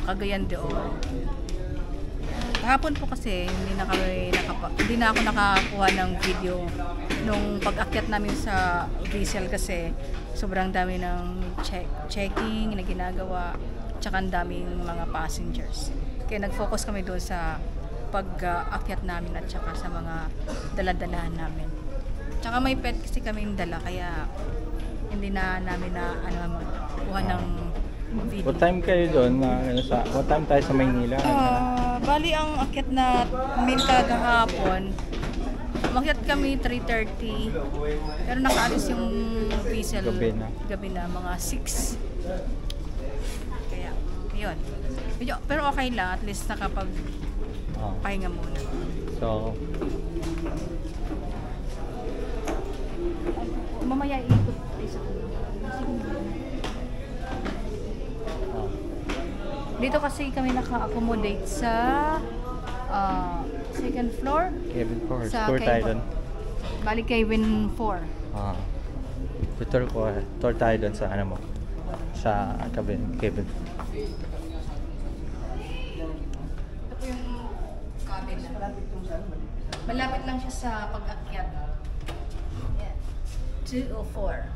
Cagayan de Oro. Kahapon po kasi hindi na ako nakakuha ng video nung pag-akyat namin sa Vizsel kasi sobrang dami ng checking na ginagawa, tsaka ang daming mga passengers. Kaya nag-focus kami doon sa pag-akyat namin at tsaka sa mga daladalahan namin. Tsaka may pet kasi kaming dala kaya hindi na namin na magkuha ng video. What time kayo doon? What time tayo sa Maynila? Bali ang akyat na main kagahapon, umakyat kami 3:30 pero nakaalis yung Vizsel gabi na mga 6. Kaya yun. Pero okay lang, at least nakapag pahinga muna. So mamaya iikot isa. Dito kasi kami naka-accommodate sa second floor. Cabin 4. Sa Tour tayo doon. Bali cabin 4. Tour tayo doon sa sa cabin. Ito po yung cabin. Malapit lang siya sa pag-akyat. 2 o 4.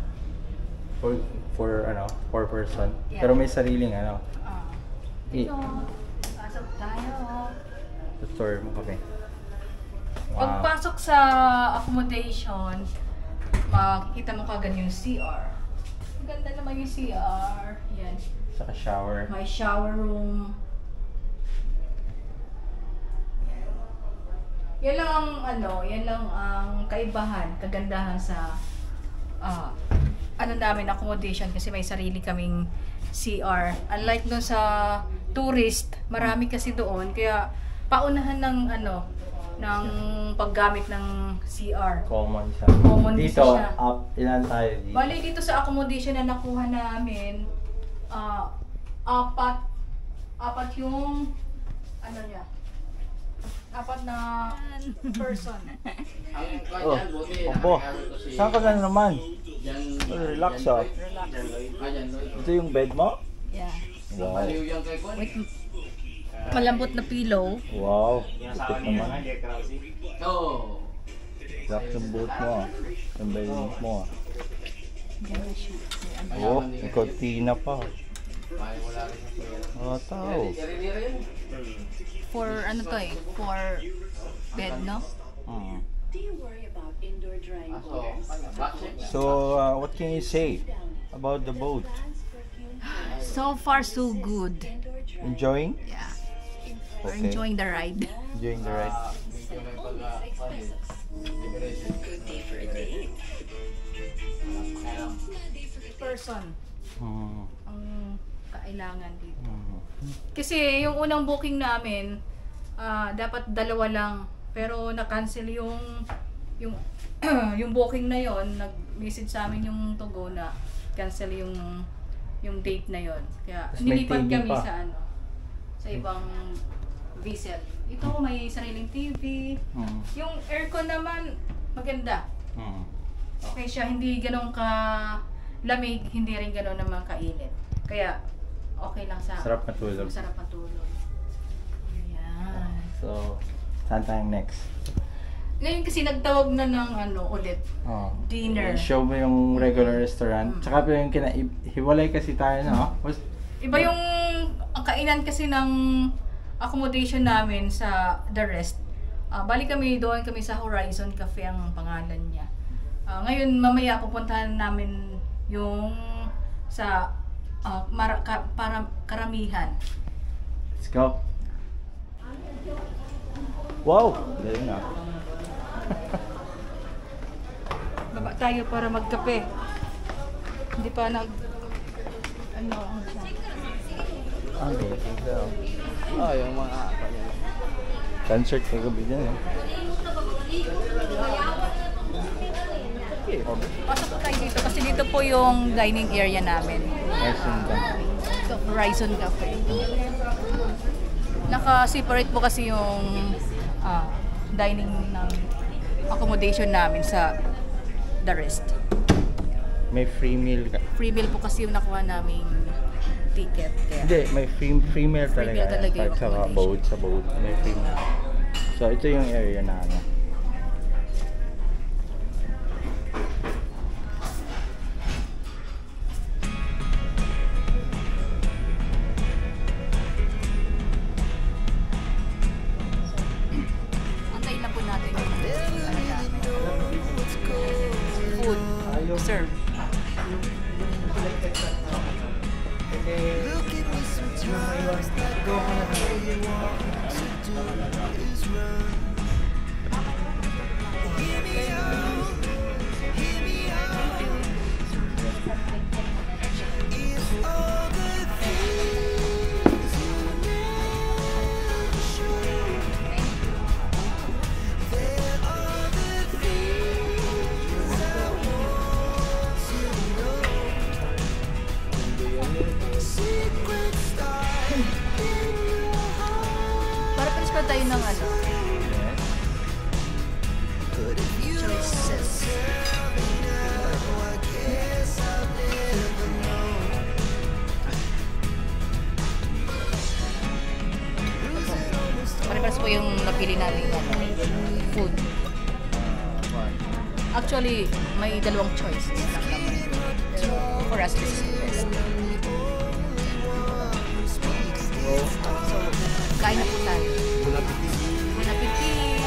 For person. Yeah. Pero may sariling Dito, pasok tayo. tour mo kami. Pagpasok sa accommodation, makikita mo kagad yung CR. Ang ganda naman yung CR. Yan. Saka shower. May shower room. Yan lang ang kaibahan, kagandahan sa namin accommodation kasi may sarili kaming CR. Unlike doon sa tourist, marami kasi doon kaya paunahan ng ng paggamit ng CR. Common siya. Common dito, siya. Ilan tayo dito? Bali dito sa accommodation na nakuha namin, apat yung niya. Apat na person. Opo. Saan ka na naman? Relax ah. Ito yung bed mo? Yeah. Wow. Wait. Malambot na pillow. Wow. Tipid naman. Relax yung boat mo ah. Yung bed mo ah. Oh, may kortina pa. Tao. For for bed, no? Do you worry about indoor drying boards? So, what can you say about the boat? So far, so good. Enjoying? Yeah. We're Okay. enjoying the ride. Enjoying the ride? Good day for a date. Person ang kailangan dito. Mhm. Kasi yung unang booking namin, dapat 2 lang. Pero na-cancel yung yung booking na yon. Nag-message sa amin yung Togo na cancel yung date na yon. Kaya Mas may nilipat TV kami pa. sa ibang Vizsel. Ito may sariling TV. Yung aircon naman maganda. Okay siya, hindi ganun ka lamig, hindi rin ganun naman kainit. Kaya okay lang sa Sarap matulog. Masarap matulog. Ayan. So, saan tayo next? Ngayon kasi nagtawag na ng ulit. Dinner. Show mo yung regular restaurant. Tsaka pa yung hiwalay kasi tayo na. Iba yung ang kainan kasi ng accommodation namin sa The Rest. Bali doon kami sa Horizon Cafe ang pangalan niya. Ngayon mamaya pupuntahan namin yung sa para karamihan. Let's go. Wow! Dali na. Baba tayo para magkape. Hindi pa ang siya. Amazing daw. Yung mga Concert kagabi dyan eh. Pasok tayo dito kasi dito po yung dining area namin. So, Horizon Cafe. Naka-separate po kasi yung dining ng accommodation namin sa The Rest. May free meal ka. Free meal po kasi yung nakuha naming ticket. Kaya. Hindi, may female talaga. Female talaga yung Sa accommodation. boat, may female. So, ito yung area na ano. Antayin lang po natin yung food. Serve. Para palis pa tayo ng ano? Choices. Pare-pares po yung napili namin food. Actually, may dalawang choices lang naman. So, for us, this is the best. So, kain na po tayo. Bon appetit!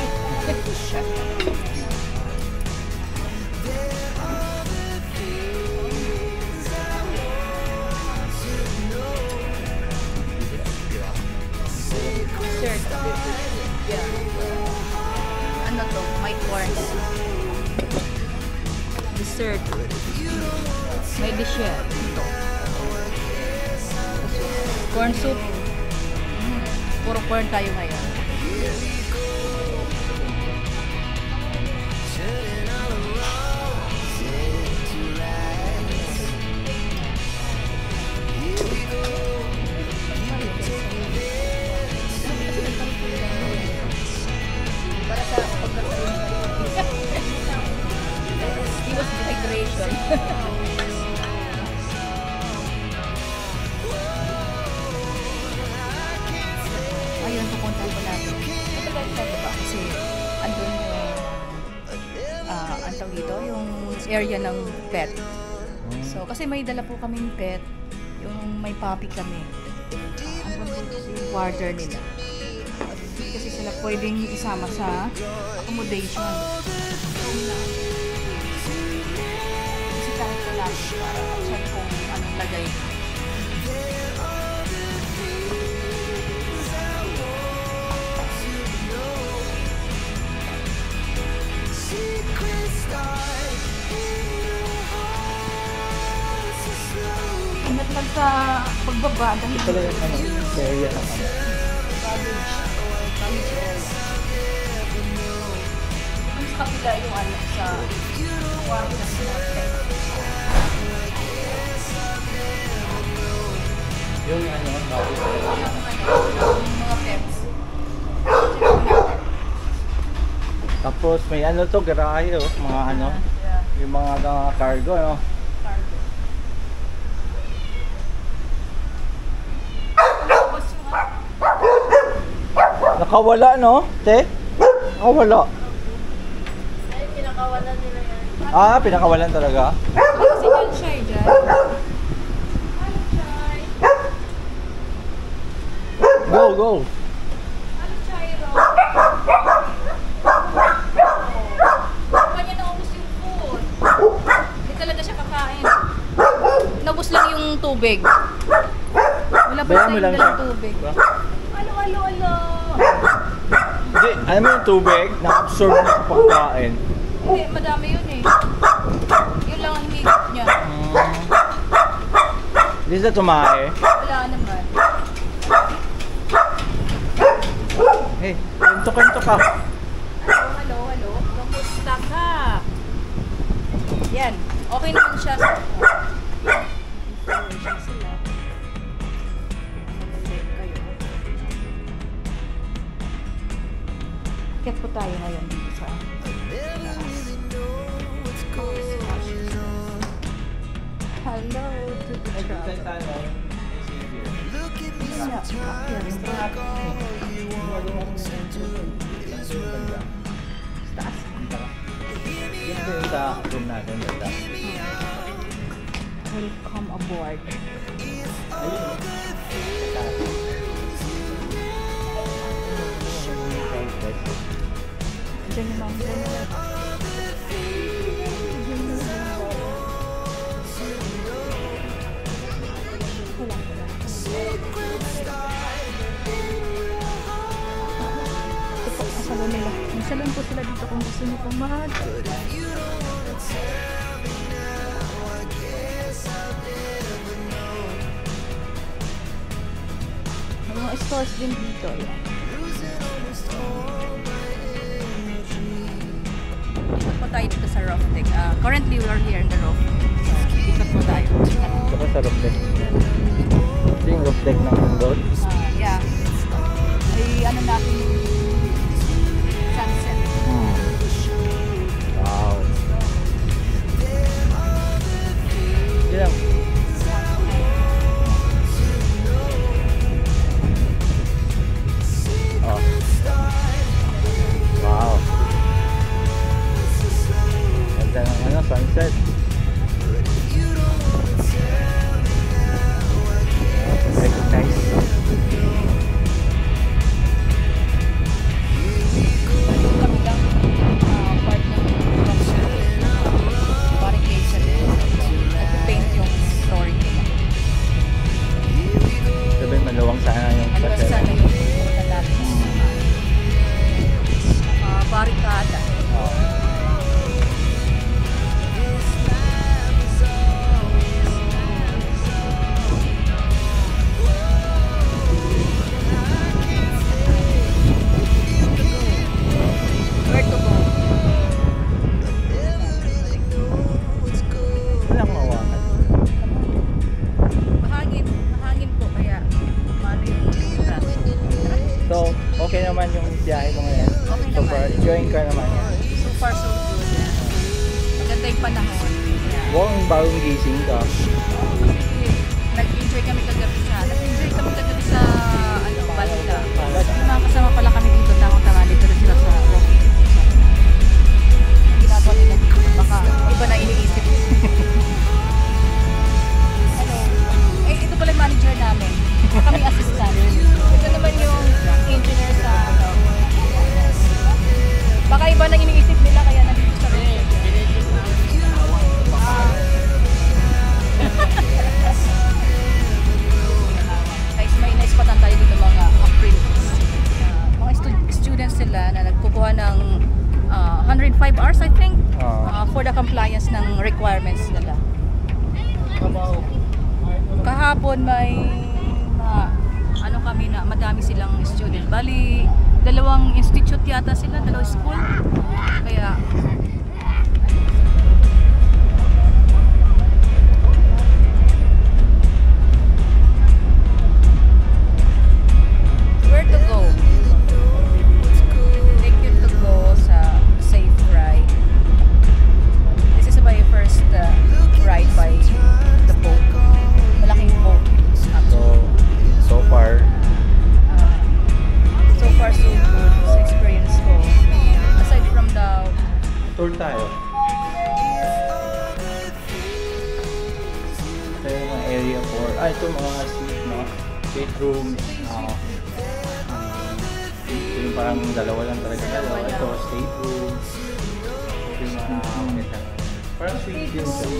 Yeah. Ano to? May corn. Dessert. May dish yan. Ito. Corn soup. Puro corn tayo ngayon. Para sa pagkakaroon. Iwas dehydration. Ayun, pupuntahan ko natin. Matagal na ba? Kasi andun yung ang tawag dito, yung area ng pet. So, kasi may dala po kaming pet, yung may puppy kami. Andun po yung warder nila. Kasi sila pwedeng isama sa accommodation. Bisitahin ko lang para check kung anong lagay. Ingat lang sa pagbaba dahil Ito lang yung ano, area ng ano. college area. Ang sa kapila yung ano sa kwarto ng norte. Yung ano, Yung mga pets. tapos may ano to, garahe oh, mga ano, Yeah. yung mga cargo no. Cargo. Nakawala no, te? Nakawala. Ay, pinakawalan nila yan. Ah, pinakawalan talaga. Kasi yan siya eh, dyan. Ano siya? Go, go. Ano siya eh, Ro? Kanya naubos yung food. Hindi talaga siya kakain. Naubos lang yung tubig. Wala pa Bayan mo tayong lang dalang siya. tubig. Diba? Alo. Hindi, alam mo yung tubig, na-absorb na sa pagkain. Hindi, madami yun eh. Yun lang ang higit niya. Hindi sa tumae. Wala naman. Hey, kwento ka. Hello. Kamusta ka? Yan. Okay naman siya. Information sila. Kaya po tayo ngayon dito sa Hello to the travel. Taas. Yun ba yung sa room natin? Basta. Welcome aboard. Ayun. Taas. Diyan yung mountain. Salon nila. May salon po sila dito kung gusto nyo pumag. May mga stores din dito. Yan. Ikot po tayo dito sa roof deck. Currently, we are here in the roof. Ikot po tayo. Saka sa roof deck. Ito yung roof deck ng boat. Yeah. Ay, ano natin yung sunset. Wow. Yun lang. Oh. Wow. Ganda ng ano, sunset. Recognize. Kami lang part ng barricade sa nag-paint yung story nila. Sabi maluwang sana yung Ano hotel. sana yung pumunta natin sa barricada. Oh. Where to go? Wala akong hawakan. Mahangin po kaya mano yung tura. So, okay naman yung biyahe mo ngayon. Okay So naman. far, enjoying ka naman yan. So far so good. Maganda yung panahon. Yeah. Wow, yung bagong gising ka. Nag-enjoy kami kagabi sa ano, Balita. Yung mga kasama pala kami dito, tamang-tama dito na sila sa office. Yung ginagawa nila dito, baka iba na iniisip. Ano, ito pala yung manager namin. Kami assistant. Ito naman yung engineer sa ano. Baka iba na iniisip nila kaya nandito sa room. Guys, may naispatan tayo dito mga apprentices. Mga students sila na nagkukuha ng 105 hours I think for the compliance ng requirements nila. Kahapon may ano kami na madami silang student. Bali, 2 institute yata sila, 2 school. Kaya where to go? Take you to go sa safe ride. This is my first ride by the boat. Malaking boat. So far, So far so good sa experience ko. Aside from the tour tayo. Ito yung mga area for, ito mga suite, mga bedroom. Ito yung parang dalawa lang talaga tayo. Ito, stateroom. Ito yung mga magandang, parang suite din siya.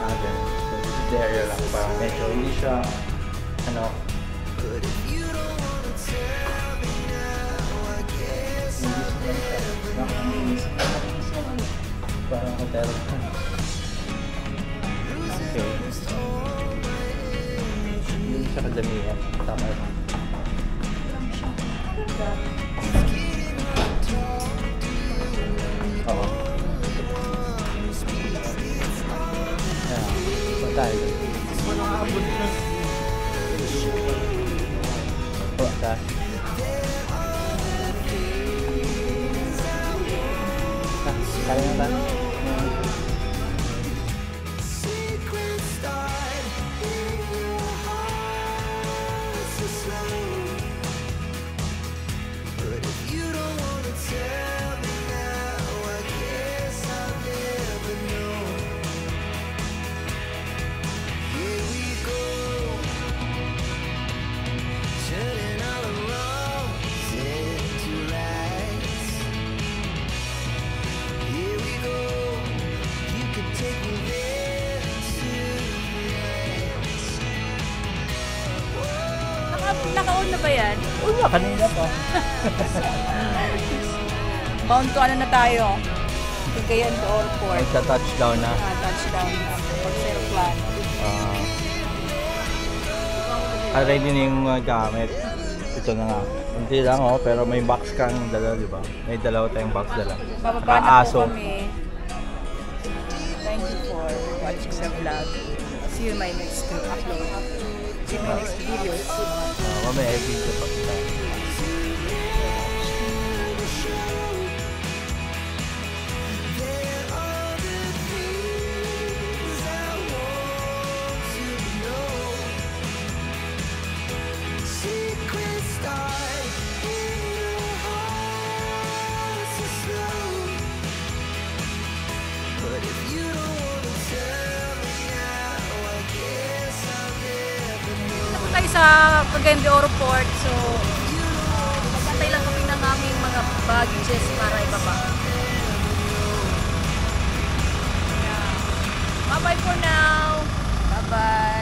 Cabin. So this is the area lang, parang medyo hindi siya, ano, parang hotel. Okay. Hindi siya kadamihan. Tama yun. Oo. Ayan. So tayo. O, ta. Kaya na ba? Wala, kanina pa. Bound to ano na tayo? Cagayan to Airport. Magka-touchdown na. Touchdown na. Pag-aeroplano. Ready na yung mga gamit. Ito na nga. Hindi lang pero may box kang dala, di ba? May dalawa tayong box dala. Bababa na po kami. Thank you for watching the vlog. See you in my next upload. See you in my next videos. Mamaya i-video pa kita. Tayo sa Cagayan de Oro Port, so magantay lang kami ng aming mga baggages para ibaba. Bye bye for now. Bye bye.